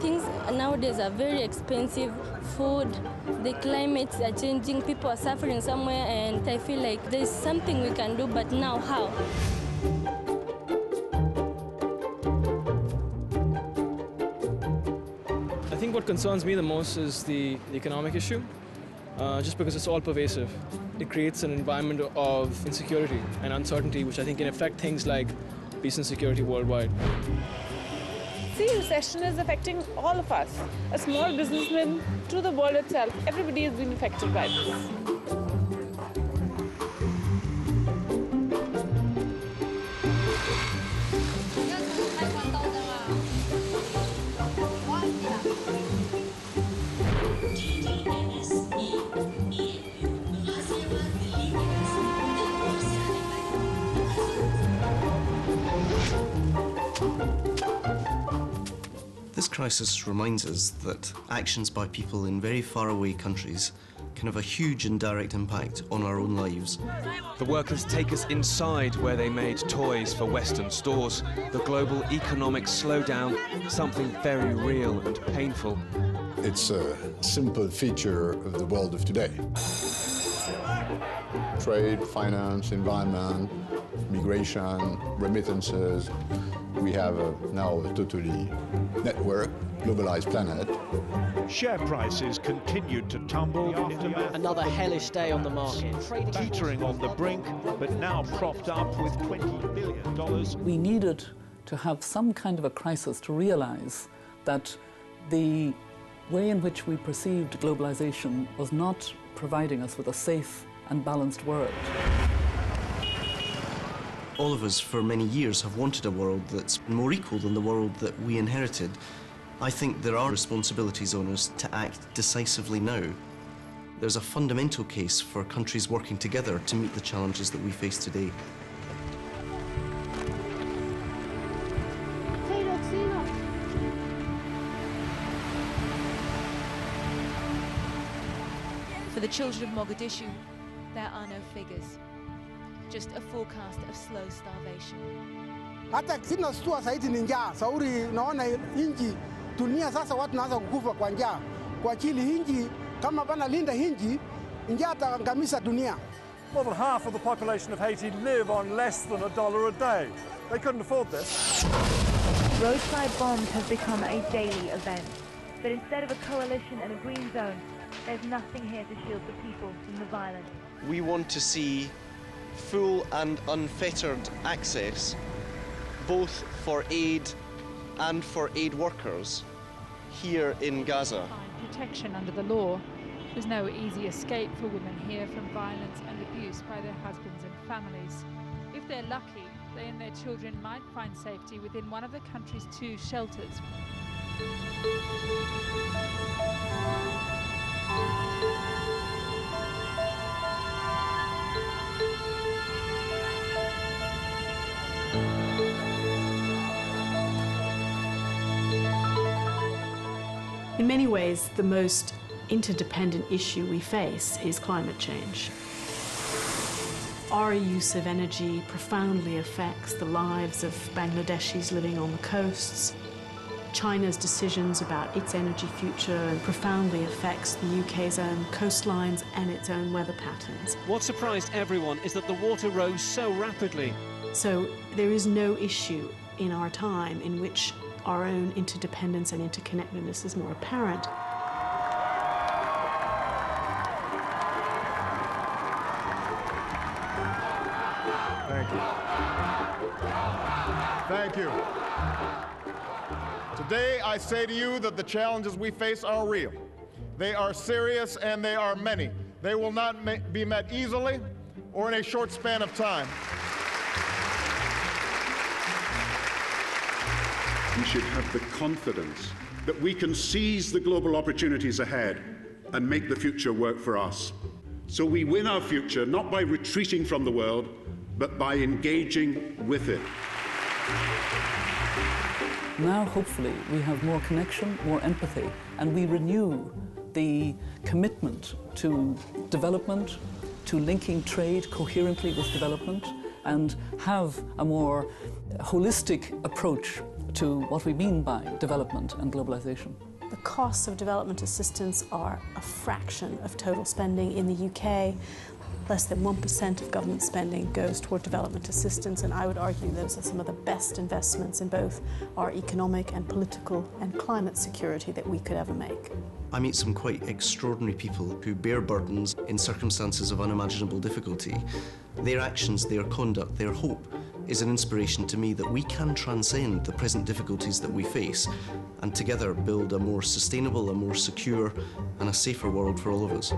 things nowadays are very expensive. Food, the climates are changing, people are suffering somewhere, and I feel like there's something we can do, but now how? I think what concerns me the most is the economic issue, just because it's all pervasive. It creates an environment of insecurity and uncertainty, which I think can affect things like peace and security worldwide. See, recession is affecting all of us. A small businessman to the world itself, everybody has been affected by this. This crisis reminds us that actions by people in very faraway countries can have a huge indirect impact on our own lives. The workers take us inside where they made toys for Western stores. The global economic slowdown, something very real and painful. It's a simple feature of the world of today. Trade, finance, environment, migration, remittances. We have now a totally networked, globalized planet. Share prices continued to tumble into another hellish day on the market. Teetering on the brink, but now propped up with $20 billion. We needed to have some kind of a crisis to realize that the way in which we perceived globalization was not providing us with a safe and balanced world. All of us for many years have wanted a world that's more equal than the world that we inherited. I think there are responsibilities on us to act decisively now. There's a fundamental case for countries working together to meet the challenges that we face today. For the children of Mogadishu, there are no figures. Just a forecast of slow starvation. Hata kinastua saidi ni njaa. Sauri naona inji dunia sasa watu naanza kukufa kwa njaa. Kwa chili inji kama bana linda inji njaa taangamiza dunia. More than half of the population of Haiti live on less than $1 a day. They couldn't afford this. Roadside bombs have become a daily event. But instead of a coalition and a green zone, there's nothing here to shield the people from the violence. We want to see full and unfettered access, both for aid and for aid workers here in Gaza. Protection under the law. There's no easy escape for women here from violence and abuse by their husbands and families. If they're lucky, they and their children might find safety within one of the country's 2 shelters. In many ways, the most interdependent issue we face is climate change. Our use of energy profoundly affects the lives of Bangladeshis living on the coasts. China's decisions about its energy future profoundly affects the UK's own coastlines and its own weather patterns. What surprised everyone is that the water rose so rapidly. So there is no issue in our time in which our own interdependence and interconnectedness is more apparent. Thank you. Thank you. Today, I say to you that the challenges we face are real. They are serious and they are many. They will not be met easily or in a short span of time. We should have the confidence that we can seize the global opportunities ahead and make the future work for us. So we win our future not by retreating from the world, but by engaging with it. Now, hopefully, we have more connection, more empathy, and we renew the commitment to development, to linking trade coherently with development, and have a more holistic approach to what we mean by development and globalization. The costs of development assistance are a fraction of total spending in the UK. Less than 1% of government spending goes toward development assistance, and I would argue those are some of the best investments in both our economic and political and climate security that we could ever make. I meet some quite extraordinary people who bear burdens in circumstances of unimaginable difficulty. Their actions, their conduct, their hope is an inspiration to me that we can transcend the present difficulties that we face and together build a more sustainable, a more secure and a safer world for all of us.